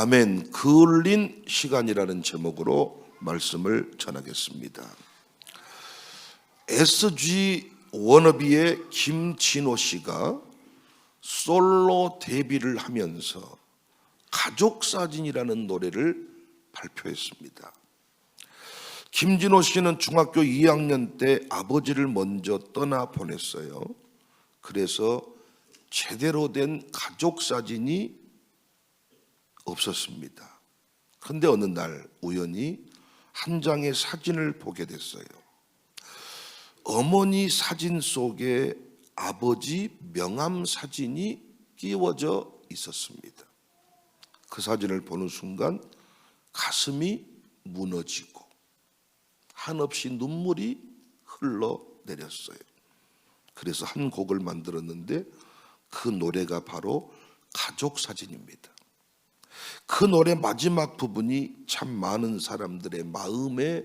아멘. 그을린 시간이라는 제목으로 말씀을 전하겠습니다. SG 워너비의 김진호 씨가 솔로 데뷔를 하면서 가족사진이라는 노래를 발표했습니다. 김진호 씨는 중학교 2학년 때 아버지를 먼저 떠나보냈어요. 그래서 제대로 된 가족사진이 없었습니다. 그런데 어느 날 우연히 한 장의 사진을 보게 됐어요. 어머니 사진 속에 아버지 명함 사진이 끼워져 있었습니다. 그 사진을 보는 순간 가슴이 무너지고 한없이 눈물이 흘러내렸어요. 그래서 한 곡을 만들었는데 그 노래가 바로 가족 사진입니다. 그 노래 마지막 부분이 참 많은 사람들의 마음에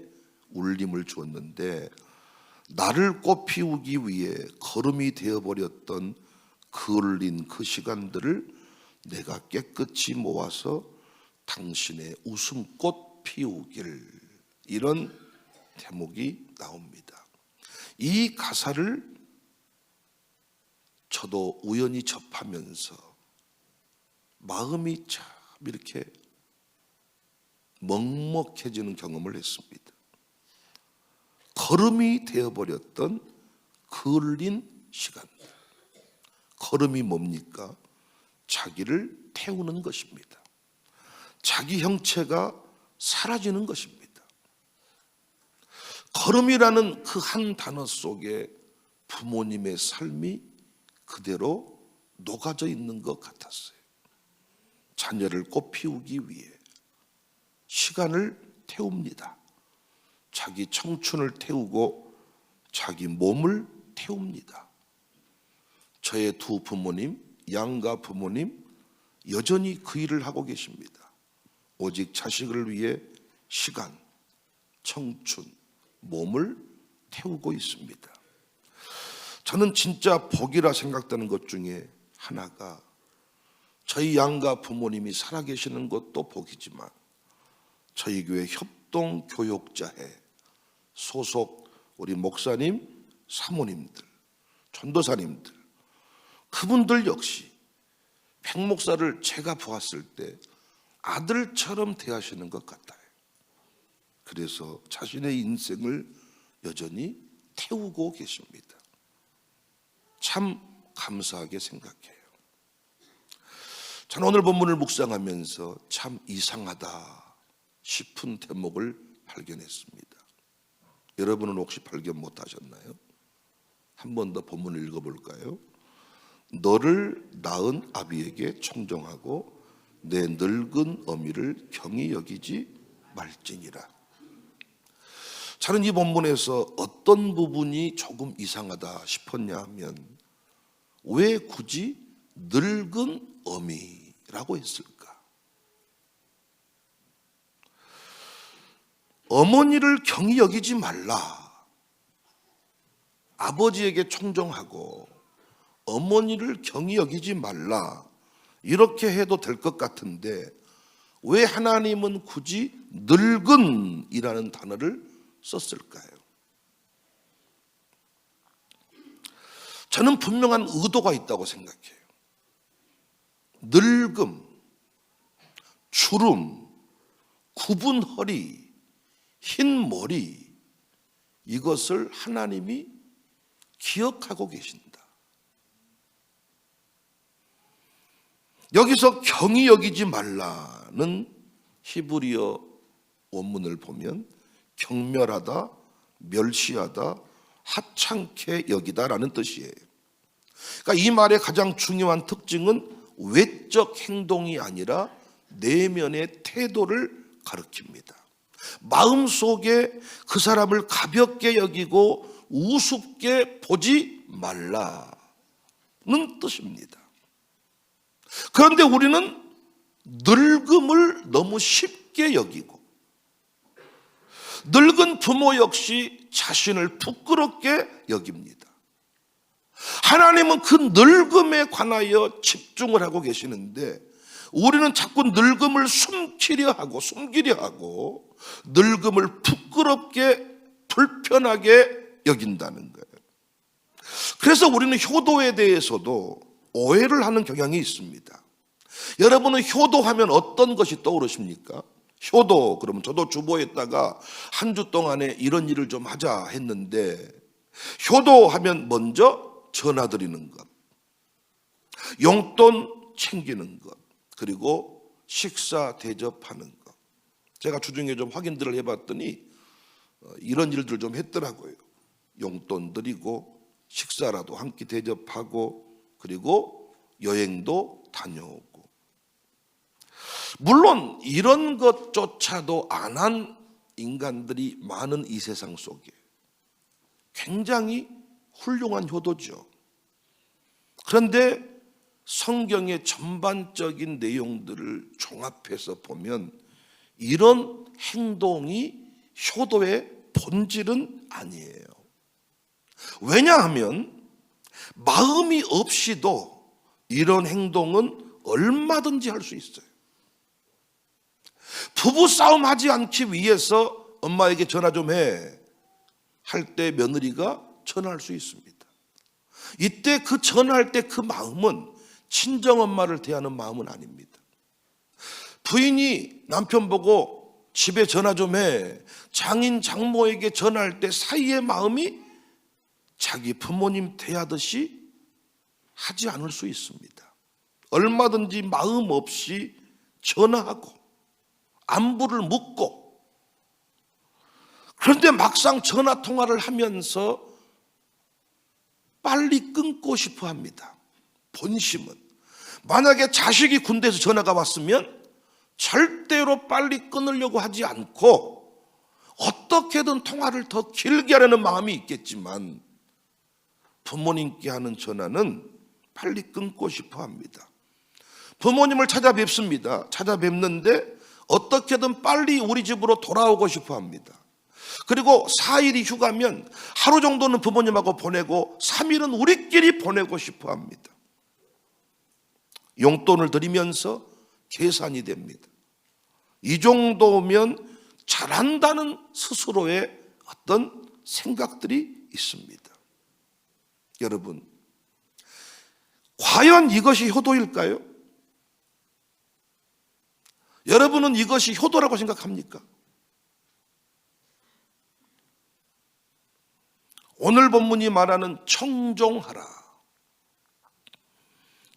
울림을 주었는데, 나를 꽃피우기 위해 거름이 되어버렸던 그을린 그 시간들을 내가 깨끗이 모아서 당신의 웃음꽃 피우길, 이런 대목이 나옵니다. 이 가사를 저도 우연히 접하면서 마음이 참 이렇게 먹먹해지는 경험을 했습니다. 걸음이 되어버렸던 그을린 시간들. 걸음이 뭡니까? 자기를 태우는 것입니다. 자기 형체가 사라지는 것입니다. 걸음이라는 그 한 단어 속에 부모님의 삶이 그대로 녹아져 있는 것 같았어요. 자녀를 꽃피우기 위해 시간을 태웁니다. 자기 청춘을 태우고 자기 몸을 태웁니다. 저의 두 부모님, 양가 부모님 여전히 그 일을 하고 계십니다. 오직 자식을 위해 시간, 청춘, 몸을 태우고 있습니다. 저는 진짜 복이라 생각되는 것 중에 하나가 저희 양가 부모님이 살아계시는 것도 복이지만 저희 교회 협동교육자회 소속 우리 목사님, 사모님들, 전도사님들, 그분들 역시 백 목사를 제가 보았을 때 아들처럼 대하시는 것 같아요. 그래서 자신의 인생을 여전히 태우고 계십니다. 참 감사하게 생각해요. 저는 오늘 본문을 묵상하면서 참 이상하다 싶은 대목을 발견했습니다. 여러분은 혹시 발견 못하셨나요? 한 번 더 본문을 읽어볼까요? 너를 낳은 아비에게 청정하고 내 늙은 어미를 경히 여기지 말지니라. 저는 이 본문에서 어떤 부분이 조금 이상하다 싶었냐 하면, 왜 굳이 늙은 어미라고 했을까? 어머니를 경히 여기지 말라. 아버지에게 청정하고 어머니를 경히 여기지 말라. 이렇게 해도 될 것 같은데 왜 하나님은 굳이 늙은이라는 단어를 썼을까요? 저는 분명한 의도가 있다고 생각해요. 늙음, 주름, 굽은 허리, 흰 머리, 이것을 하나님이 기억하고 계신다. 여기서 경히 여기지 말라는 히브리어 원문을 보면 경멸하다, 멸시하다, 하찮게 여기다라는 뜻이에요. 그러니까 이 말의 가장 중요한 특징은 외적 행동이 아니라 내면의 태도를 가리킵니다. 마음속에 그 사람을 가볍게 여기고 우습게 보지 말라는 뜻입니다. 그런데 우리는 늙음을 너무 쉽게 여기고, 늙은 부모 역시 자신을 부끄럽게 여깁니다. 하나님은 그 늙음에 관하여 집중을 하고 계시는데 우리는 자꾸 늙음을 숨기려 하고 늙음을 부끄럽게 불편하게 여긴다는 거예요. 그래서 우리는 효도에 대해서도 오해를 하는 경향이 있습니다. 여러분은 효도하면 어떤 것이 떠오르십니까? 효도, 그러면 저도 주보에다가 한 주 동안에 이런 일을 좀 하자 했는데, 효도하면 먼저 전화 드리는 것, 용돈 챙기는 것, 그리고 식사 대접하는 것. 제가 주중에 좀 확인들을 해봤더니 이런 일들을 좀 했더라고요. 용돈 드리고 식사라도 한 끼 대접하고 그리고 여행도 다녀오고. 물론 이런 것조차도 안 한 인간들이 많은 이 세상 속에 굉장히 훌륭한 효도죠. 그런데 성경의 전반적인 내용들을 종합해서 보면 이런 행동이 효도의 본질은 아니에요. 왜냐하면 마음이 없이도 이런 행동은 얼마든지 할 수 있어요. 부부싸움 하지 않기 위해서 엄마에게 전화 좀 해 할 때 며느리가 전화할 수 있습니다. 이때 그 전화할 때 그 마음은 친정엄마를 대하는 마음은 아닙니다. 부인이 남편 보고 집에 전화 좀 해, 장인 장모에게 전화할 때 사이의 마음이 자기 부모님 대하듯이 하지 않을 수 있습니다. 얼마든지 마음 없이 전화하고 안부를 묻고, 그런데 막상 전화 통화를 하면서 빨리 끊고 싶어 합니다. 본심은. 만약에 자식이 군대에서 전화가 왔으면 절대로 빨리 끊으려고 하지 않고 어떻게든 통화를 더 길게 하려는 마음이 있겠지만, 부모님께 하는 전화는 빨리 끊고 싶어 합니다. 부모님을 찾아뵙습니다. 찾아뵙는데 어떻게든 빨리 우리 집으로 돌아오고 싶어 합니다. 그리고 4일이 휴가면 하루 정도는 부모님하고 보내고 3일은 우리끼리 보내고 싶어 합니다. 용돈을 드리면서 계산이 됩니다. 이 정도면 잘한다는 스스로의 어떤 생각들이 있습니다. 여러분, 과연 이것이 효도일까요? 여러분은 이것이 효도라고 생각합니까? 오늘 본문이 말하는 청종하라,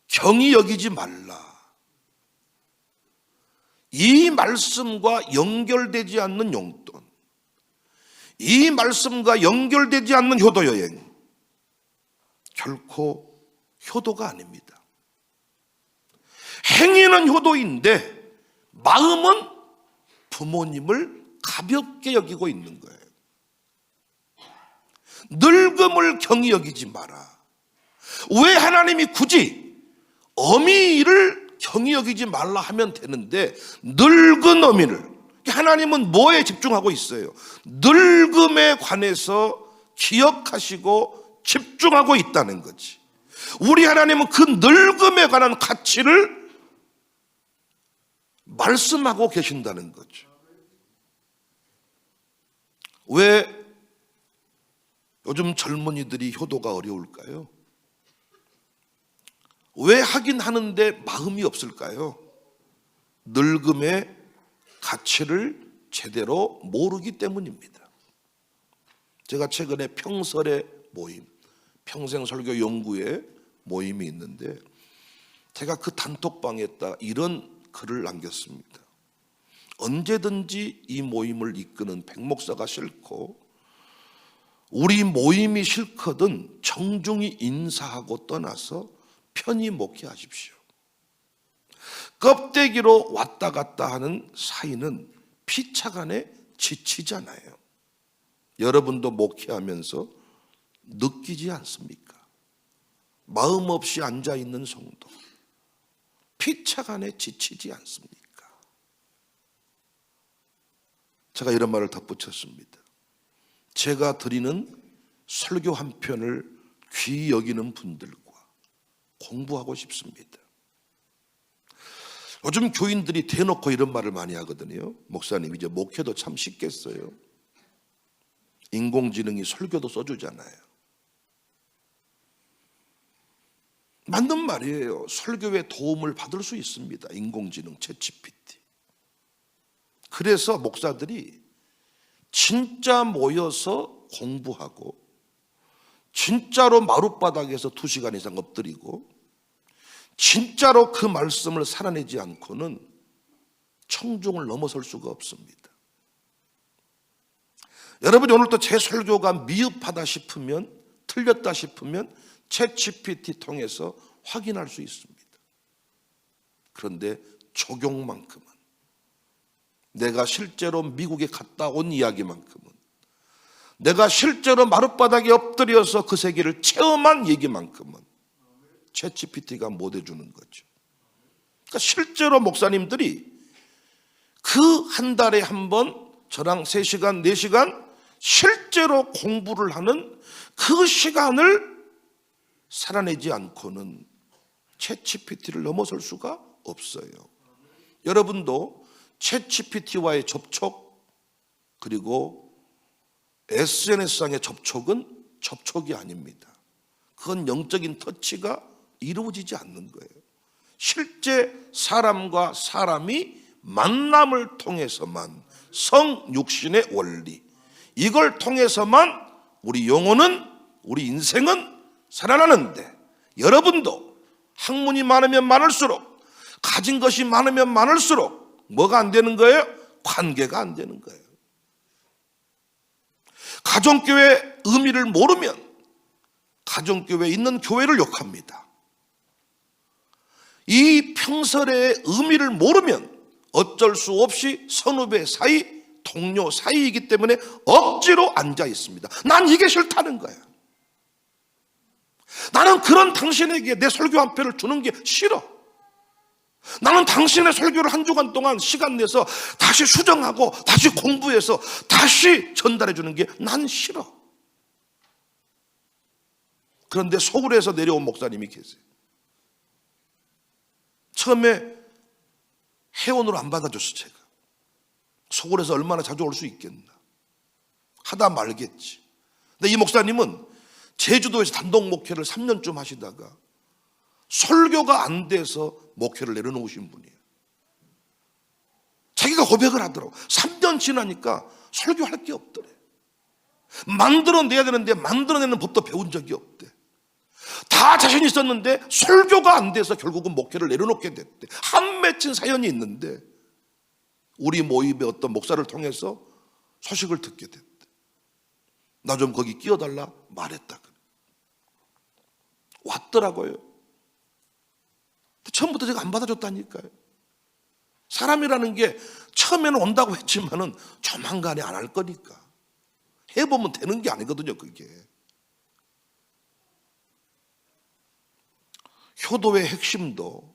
경히 여기지 말라, 이 말씀과 연결되지 않는 용돈, 이 말씀과 연결되지 않는 효도여행, 결코 효도가 아닙니다. 행위는 효도인데 마음은 부모님을 가볍게 여기고 있는 거예요. 늙음을 경히 여기지 마라. 왜 하나님이 굳이 어미를 경히 여기지 말라 하면 되는데 늙은 어미를, 하나님은 뭐에 집중하고 있어요? 늙음에 관해서 기억하시고 집중하고 있다는 거지. 우리 하나님은 그 늙음에 관한 가치를 말씀하고 계신다는 거죠. 왜 요즘 젊은이들이 효도가 어려울까요? 왜 하긴 하는데 마음이 없을까요? 늙음의 가치를 제대로 모르기 때문입니다. 제가 최근에 평설의 모임, 평생설교연구회 모임이 있는데 제가 그 단톡방에다 이런 글을 남겼습니다. 언제든지 이 모임을 이끄는 백목사가 싫고 우리 모임이 싫거든 정중히 인사하고 떠나서 편히 목회하십시오. 껍데기로 왔다 갔다 하는 사이는 피차간에 지치잖아요. 여러분도 목회하면서 느끼지 않습니까? 마음 없이 앉아있는 성도, 피차간에 지치지 않습니까? 제가 이런 말을 덧붙였습니다. 제가 드리는 설교 한 편을 귀히 여기는 분들과 공부하고 싶습니다. 요즘 교인들이 대놓고 이런 말을 많이 하거든요. 목사님, 이제 목회도 참 쉽겠어요. 인공지능이 설교도 써주잖아요. 맞는 말이에요. 설교에 도움을 받을 수 있습니다. 인공지능, 챗GPT. 그래서 목사들이 진짜 모여서 공부하고 진짜로 마룻바닥에서 2시간 이상 엎드리고 진짜로 그 말씀을 살아내지 않고는 청중을 넘어설 수가 없습니다. 여러분이 오늘 또 제 설교가 미흡하다 싶으면, 틀렸다 싶으면 챗GPT 통해서 확인할 수 있습니다. 그런데 적용만큼은, 내가 실제로 미국에 갔다 온 이야기만큼은, 내가 실제로 마룻바닥에 엎드려서 그 세계를 체험한 얘기만큼은 챗GPT가 못 해주는 거죠. 그러니까 실제로 목사님들이 그 한 달에 한 번 저랑 3시간, 4시간 실제로 공부를 하는 그 시간을 살아내지 않고는 챗GPT를 넘어설 수가 없어요. 여러분도 챗GPT와의 접촉, 그리고 SNS상의 접촉은 접촉이 아닙니다. 그건 영적인 터치가 이루어지지 않는 거예요. 실제 사람과 사람이 만남을 통해서만, 성육신의 원리, 이걸 통해서만 우리 영혼은, 우리 인생은 살아나는데, 여러분도 학문이 많으면 많을수록, 가진 것이 많으면 많을수록 뭐가 안 되는 거예요? 관계가 안 되는 거예요. 가정교회 의미를 모르면 가정교회에 있는 교회를 욕합니다. 이 평설의 의미를 모르면 어쩔 수 없이 선후배 사이, 동료 사이이기 때문에 억지로 앉아 있습니다. 난 이게 싫다는 거야. 나는 그런 당신에게 내 설교 한 편을 주는 게 싫어. 나는 당신의 설교를 한 주간 동안 시간 내서 다시 수정하고 다시 공부해서 다시 전달해 주는 게 난 싫어. 그런데 서울에서 내려온 목사님이 계세요. 처음에 회원으로 안 받아줬어. 제가 서울에서 얼마나 자주 올 수 있겠나, 하다 말겠지. 근데 이 목사님은 제주도에서 단독 목회를 3년쯤 하시다가 설교가 안 돼서 목회를 내려놓으신 분이에요. 자기가 고백을 하더라고. 3년 지나니까 설교할 게 없더래. 만들어내야 되는데 만들어내는 법도 배운 적이 없대. 다 자신 있었는데 설교가 안 돼서 결국은 목회를 내려놓게 됐대. 한 맺힌 사연이 있는데 우리 모임의 어떤 목사를 통해서 소식을 듣게 됐대. 나 좀 거기 끼워달라 말했다. 왔더라고요. 처음부터 제가 안 받아줬다니까요. 사람이라는 게 처음에는 온다고 했지만은 조만간에 안 할 거니까. 해보면 되는 게 아니거든요, 그게. 효도의 핵심도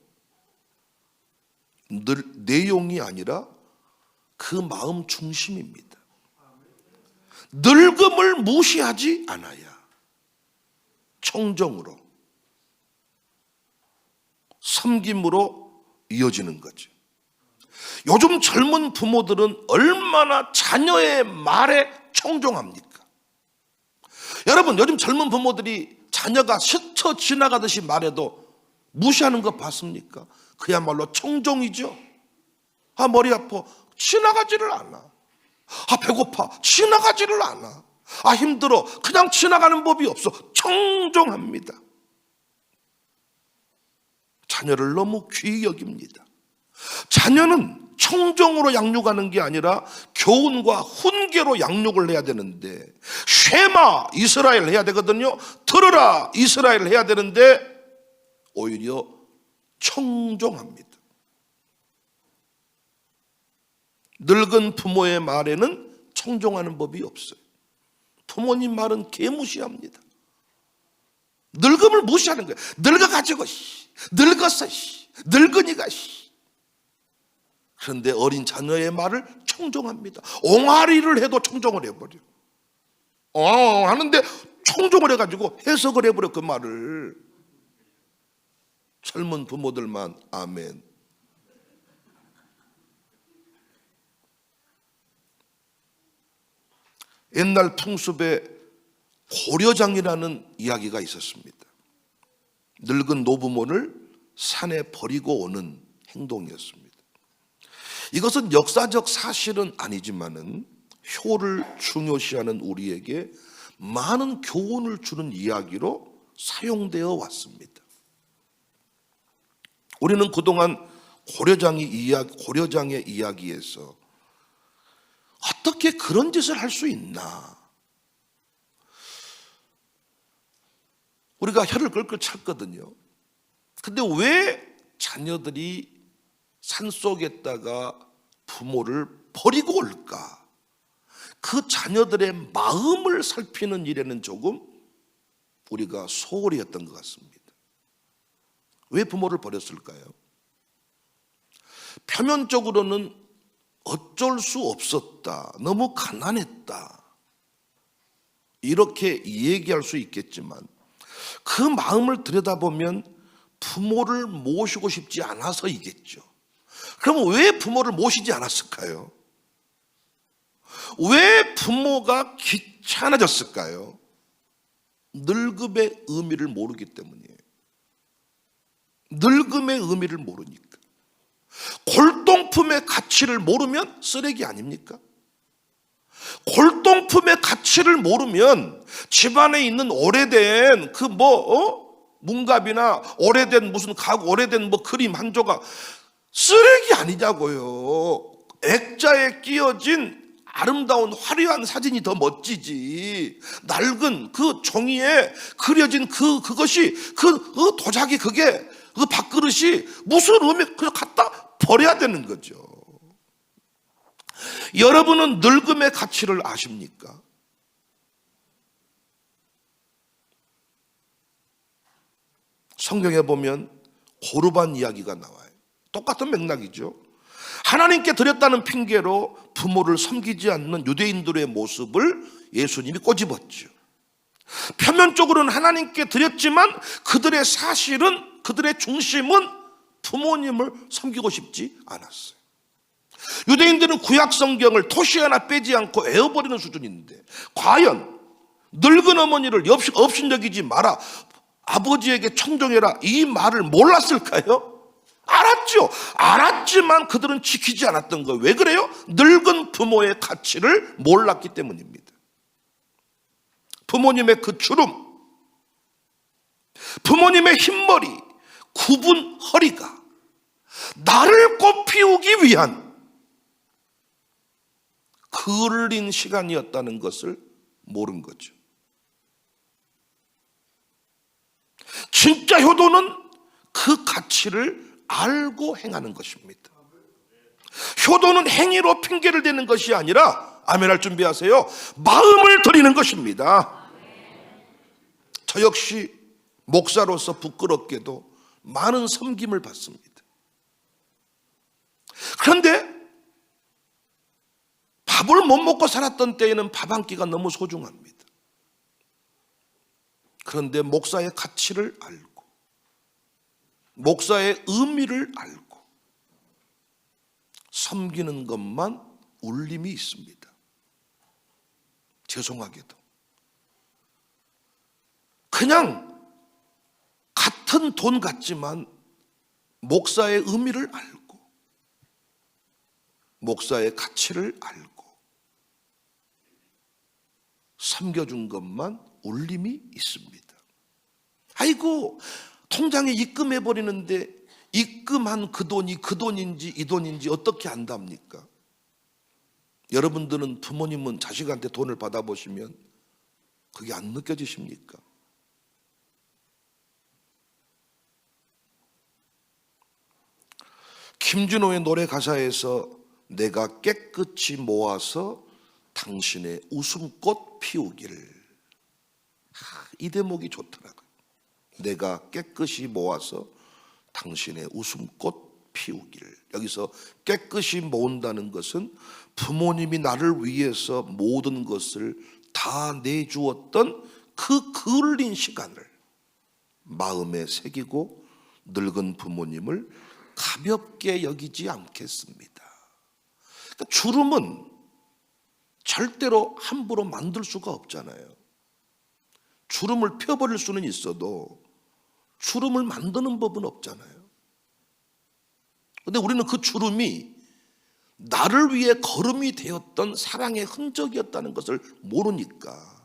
늘 내용이 아니라 그 마음 중심입니다. 늙음을 무시하지 않아야 청정으로, 섬김으로 이어지는 거죠. 요즘 젊은 부모들은 얼마나 자녀의 말에 청종합니까? 여러분, 요즘 젊은 부모들이 자녀가 스쳐 지나가듯이 말해도 무시하는 거 봤습니까? 그야말로 청종이죠. 아, 머리 아파. 지나가지를 않아. 아, 배고파. 지나가지를 않아. 아, 힘들어. 그냥 지나가는 법이 없어. 청종합니다. 자녀를 너무 귀히 여깁니다. 자녀는 청정으로 양육하는 게 아니라 교훈과 훈계로 양육을 해야 되는데, 쉐마 이스라엘 해야 되거든요. 들으라 이스라엘 해야 되는데 오히려 청종합니다. 늙은 부모의 말에는 청종하는 법이 없어요. 부모님 말은 개무시합니다. 늙음을 무시하는 거예요. 늙어가지고 늙었어, 늙은이가. 그런데 어린 자녀의 말을 청종합니다. 옹알이를 해도 청종을 해버려. 하는데 청종을 해가지고 해석을 해버려, 그 말을. 젊은 부모들만 아멘. 옛날 풍습에 고려장이라는 이야기가 있었습니다. 늙은 노부모를 산에 버리고 오는 행동이었습니다. 이것은 역사적 사실은 아니지만은 효를 중요시하는 우리에게 많은 교훈을 주는 이야기로 사용되어 왔습니다. 우리는 그동안 고려장의 이야기에서 어떻게 그런 짓을 할 수 있나? 우리가 혀를 끌끌 찼거든요. 근데 왜 자녀들이 산속에다가 부모를 버리고 올까? 그 자녀들의 마음을 살피는 일에는 조금 우리가 소홀히 했던 것 같습니다. 왜 부모를 버렸을까요? 표면적으로는 어쩔 수 없었다, 너무 가난했다, 이렇게 얘기할 수 있겠지만 그 마음을 들여다보면 부모를 모시고 싶지 않아서이겠죠. 그럼 왜 부모를 모시지 않았을까요? 왜 부모가 귀찮아졌을까요? 늙음의 의미를 모르기 때문이에요. 늙음의 의미를 모르니까. 골동품의 가치를 모르면 쓰레기 아닙니까? 골동품의 가치를 모르면 집안에 있는 오래된 문갑이나 오래된 무슨 가구, 오래된 그림 한 조각 쓰레기 아니냐고요. 액자에 끼어진 아름다운 화려한 사진이 더 멋지지. 낡은 그 종이에 그려진 그것이 그 도자기 그 밥그릇이 무슨 의미, 그냥 갖다 버려야 되는 거죠. 여러분은 늙음의 가치를 아십니까? 성경에 보면 고르반 이야기가 나와요. 똑같은 맥락이죠. 하나님께 드렸다는 핑계로 부모를 섬기지 않는 유대인들의 모습을 예수님이 꼬집었죠. 표면적으로는 하나님께 드렸지만 그들의 사실은, 그들의 중심은 부모님을 섬기고 싶지 않았어요. 유대인들은 구약 성경을 토시 하나 빼지 않고 외워버리는 수준인데 과연 늙은 어머니를 업신여기지 마라, 아버지에게 청종해라, 이 말을 몰랐을까요? 알았죠. 알았지만 그들은 지키지 않았던 거예요. 왜 그래요? 늙은 부모의 가치를 몰랐기 때문입니다. 부모님의 그 주름, 부모님의 흰머리, 굽은 허리가 나를 꽃피우기 위한 그을린 시간이었다는 것을 모른 거죠. 진짜 효도는 그 가치를 알고 행하는 것입니다. 효도는 행위로 핑계를 대는 것이 아니라, 아멘할 준비하세요, 마음을 드리는 것입니다. 저 역시 목사로서 부끄럽게도 많은 섬김을 받습니다. 그런데 밥을 못 먹고 살았던 때에는 밥 한 끼가 너무 소중합니다. 그런데 목사의 가치를 알고 목사의 의미를 알고 섬기는 것만 울림이 있습니다. 죄송하게도 그냥 같은 돈 같지만 목사의 의미를 알고 목사의 가치를 알고 섬겨준 것만 울림이 있습니다. 아이고, 통장에 입금해버리는데 입금한 그 돈이 그 돈인지 이 돈인지 어떻게 안답니까? 여러분들은, 부모님은 자식한테 돈을 받아보시면 그게 안 느껴지십니까? 김준호의 노래 가사에서 내가 깨끗이 모아서 당신의 웃음꽃 피우기를, 이 대목이 좋더라고요. 내가 깨끗이 모아서 당신의 웃음꽃 피우기를. 여기서 깨끗이 모은다는 것은 부모님이 나를 위해서 모든 것을 다 내주었던 그 그을린 시간을 마음에 새기고 늙은 부모님을 가볍게 여기지 않겠습니다. 그러니까 주름은 절대로 함부로 만들 수가 없잖아요. 주름을 펴버릴 수는 있어도 주름을 만드는 법은 없잖아요. 근데 우리는 그 주름이 나를 위해 걸음이 되었던 사랑의 흔적이었다는 것을 모르니까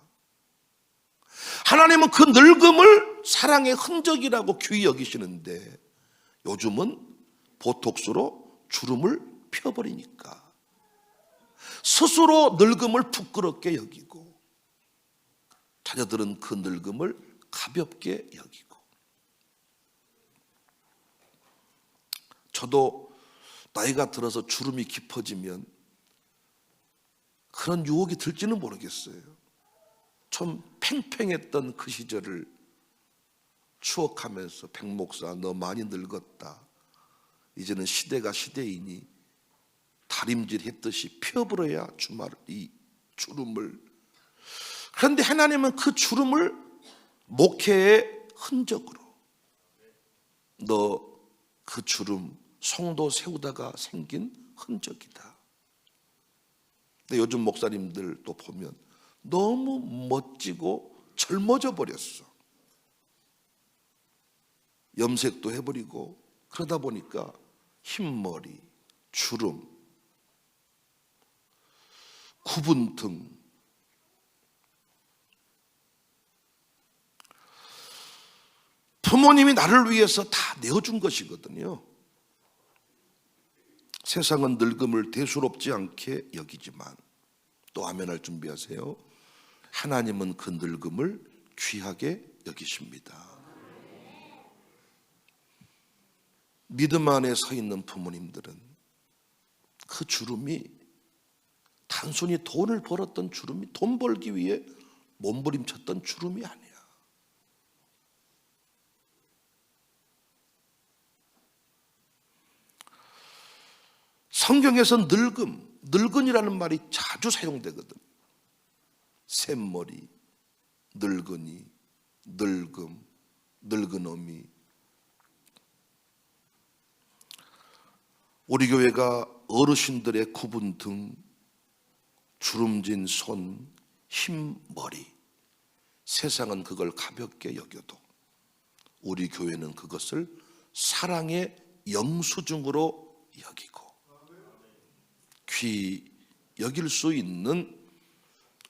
하나님은 그 늙음을 사랑의 흔적이라고 귀히 여기시는데 요즘은 보톡스로 주름을 펴버리니까 스스로 늙음을 부끄럽게 여기고 자녀들은 그 늙음을 가볍게 여기고 저도 나이가 들어서 주름이 깊어지면 그런 유혹이 들지는 모르겠어요. 좀 팽팽했던 그 시절을 추억하면서 백 목사 너 많이 늙었다. 이제는 시대가 시대이니 다림질 했듯이 펴버려야 이 주름을. 그런데 하나님은 그 주름을 목회의 흔적으로 너 그 주름 성도 세우다가 생긴 흔적이다. 근데 요즘 목사님들 또 보면 너무 멋지고 젊어져 버렸어. 염색도 해버리고 그러다 보니까 흰머리, 주름, 굽은 등 부모님이 나를 위해서 다 내어준 것이거든요. 세상은 늙음을 대수롭지 않게 여기지만 또 아멘할 준비하세요. 하나님은 그 늙음을 귀하게 여기십니다. 믿음 안에 서 있는 부모님들은 그 주름이 단순히 돈을 벌었던 주름이 돈 벌기 위해 몸부림쳤던 주름이 아니야. 성경에서 늙은이라는 말이 자주 사용되거든. 샘머리, 늙은이, 늙음, 늙은어미. 우리 교회가 어르신들의 굽은 등, 주름진 손, 흰 머리, 세상은 그걸 가볍게 여겨도 우리 교회는 그것을 사랑의 영수증으로 여기고 귀 여길 수 있는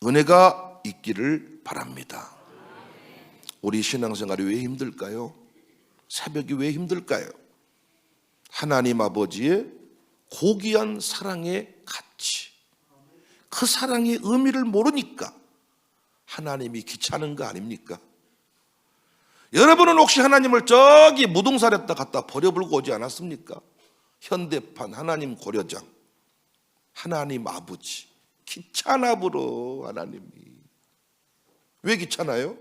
은혜가 있기를 바랍니다. 우리 신앙생활이 왜 힘들까요? 새벽이 왜 힘들까요? 하나님 아버지의 고귀한 사랑의 가치, 그 사랑의 의미를 모르니까 하나님이 귀찮은 거 아닙니까? 여러분은 혹시 하나님을 저기 무등산에다 갖다 버려불고 오지 않았습니까? 현대판 하나님 고려장, 하나님 아버지 귀찮아 불어. 하나님이 왜 귀찮아요?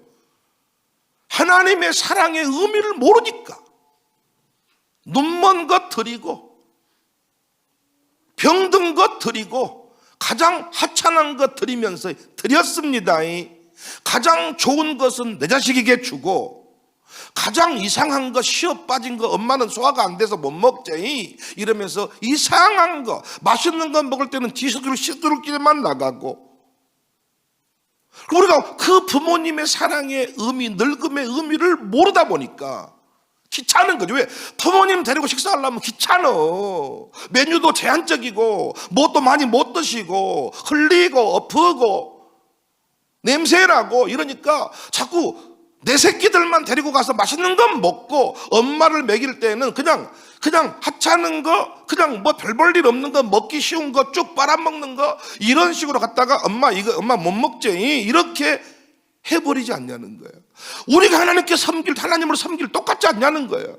하나님의 사랑의 의미를 모르니까 눈먼 것 드리고 병든 것 드리고 가장 하찮은 것 드리면서 드렸습니다. 가장 좋은 것은 내 자식에게 주고 가장 이상한 거, 시어 빠진 거, 엄마는 소화가 안 돼서 못 먹지 이러면서 이상한 거, 맛있는 거 먹을 때는 시스루끼리만 나가고, 우리가 그 부모님의 사랑의 의미, 늙음의 의미를 모르다 보니까 귀찮은 거죠. 왜? 부모님 데리고 식사하려면 귀찮어. 메뉴도 제한적이고 뭣도 많이 못 드시고 흘리고 엎고 냄새나고 이러니까 자꾸 내 새끼들만 데리고 가서 맛있는 건 먹고 엄마를 먹일 때는 그냥 하찮은 거, 그냥 뭐 별 볼 일 없는 거, 먹기 쉬운 거 쭉 빨아먹는 거 이런 식으로 갔다가 엄마 이거 엄마 못 먹지 이렇게 해버리지 않냐는 거예요. 우리가 하나님을 섬길 똑같지 않냐는 거예요.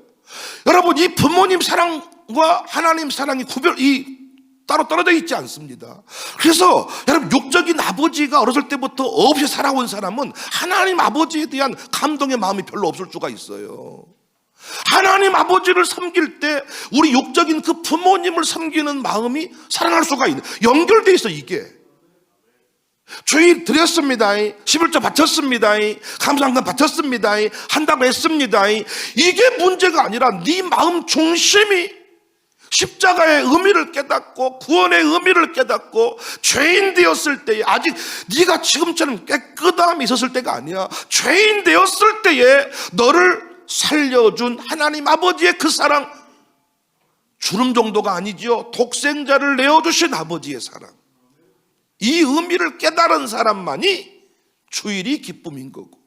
여러분, 이 부모님 사랑과 하나님 사랑이 따로 떨어져 있지 않습니다. 그래서 여러분, 육적인 아버지가 어렸을 때부터 없이 살아온 사람은 하나님 아버지에 대한 감동의 마음이 별로 없을 수가 있어요. 하나님 아버지를 섬길 때 우리 육적인 그 부모님을 섬기는 마음이 살아날 수가 있는, 연결돼 있어. 이게 주일 드렸습니다, 11조 바쳤습니다, 감사한금 바쳤습니다, 한다고 했습니다, 이게 문제가 아니라 네 마음 중심이 십자가의 의미를 깨닫고 구원의 의미를 깨닫고 죄인 되었을 때에, 아직 네가 지금처럼 깨끗함이 있었을 때가 아니야. 죄인 되었을 때에 너를 살려준 하나님 아버지의 그 사랑, 주름 정도가 아니죠. 독생자를 내어주신 아버지의 사랑, 이 의미를 깨달은 사람만이 주일이 기쁨인 거고,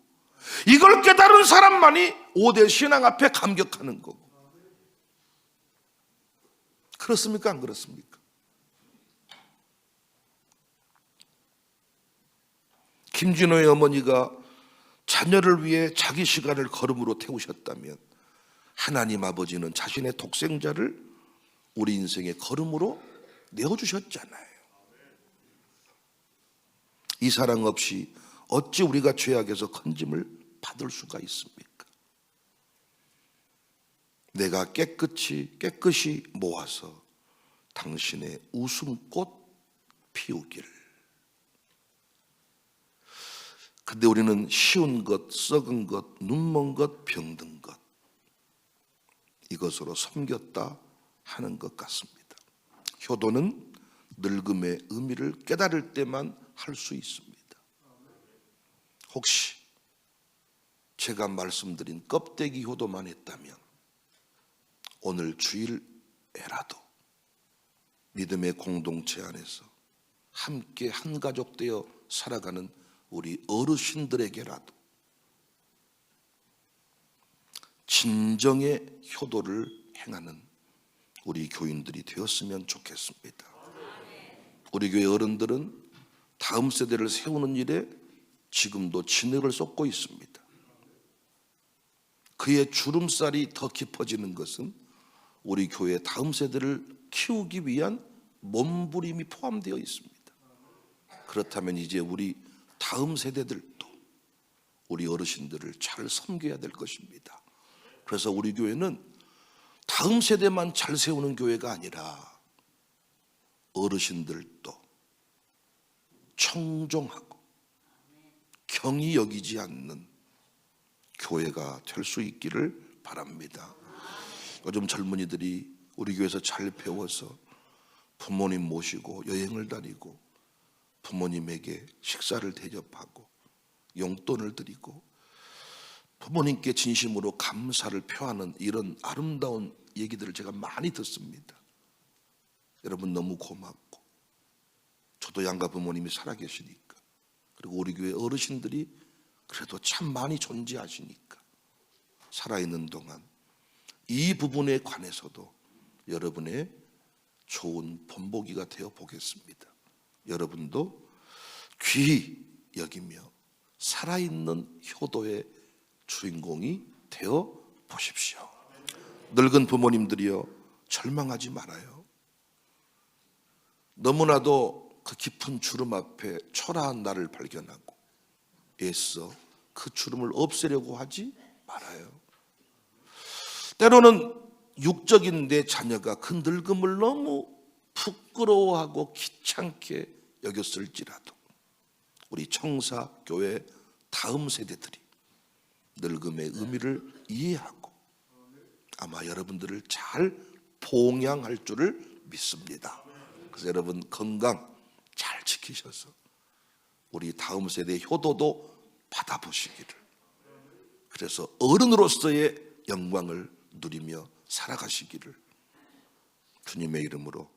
이걸 깨달은 사람만이 5대 신앙 앞에 감격하는 거고. 그렇습니까? 안 그렇습니까? 김진호의 어머니가 자녀를 위해 자기 시간을 걸음으로 태우셨다면, 하나님 아버지는 자신의 독생자를 우리 인생의 걸음으로 내어주셨잖아요. 이 사랑 없이 어찌 우리가 죄악에서 건짐을 받을 수가 있습니까? 내가 깨끗이 모아서 당신의 웃음꽃 피우기를. 근데 우리는 쉬운 것, 썩은 것, 눈먼 것, 병든 것, 이것으로 섬겼다 하는 것 같습니다. 효도는 늙음의 의미를 깨달을 때만 할 수 있습니다. 혹시 제가 말씀드린 껍데기 효도만 했다면 오늘 주일에라도 믿음의 공동체 안에서 함께 한 가족 되어 살아가는 우리 어르신들에게라도 진정의 효도를 행하는 우리 교인들이 되었으면 좋겠습니다. 우리 교회 어른들은 다음 세대를 세우는 일에 지금도 진액을 쏟고 있습니다. 그의 주름살이 더 깊어지는 것은 우리 교회 다음 세대를 키우기 위한 몸부림이 포함되어 있습니다. 그렇다면 이제 우리 다음 세대들도 우리 어르신들을 잘 섬겨야 될 것입니다. 그래서 우리 교회는 다음 세대만 잘 세우는 교회가 아니라 어르신들도 청종하고 경히 여기지 않는 교회가 될 수 있기를 바랍니다. 요즘 젊은이들이 우리 교회에서 잘 배워서 부모님 모시고 여행을 다니고 부모님에게 식사를 대접하고 용돈을 드리고 부모님께 진심으로 감사를 표하는 이런 아름다운 얘기들을 제가 많이 듣습니다. 여러분 너무 고맙고, 저도 양가 부모님이 살아계시니까, 그리고 우리 교회 어르신들이 그래도 참 많이 존재하시니까 살아있는 동안 이 부분에 관해서도 여러분의 좋은 본보기가 되어 보겠습니다. 여러분도 귀히 여기며 살아있는 효도의 주인공이 되어 보십시오. 늙은 부모님들이여, 절망하지 말아요. 너무나도 그 깊은 주름 앞에 초라한 나를 발견하고 애써 그 주름을 없애려고 하지 말아요. 때로는 육적인 내 자녀가 그 늙음을 너무 부끄러워하고 귀찮게 여겼을지라도 우리 청사교회 다음 세대들이 늙음의 의미를 이해하고 아마 여러분들을 잘 봉양할 줄을 믿습니다. 그래서 여러분 건강 잘 지키셔서 우리 다음 세대의 효도도 받아보시기를, 그래서 어른으로서의 영광을 누리며 살아가시기를 주님의 이름으로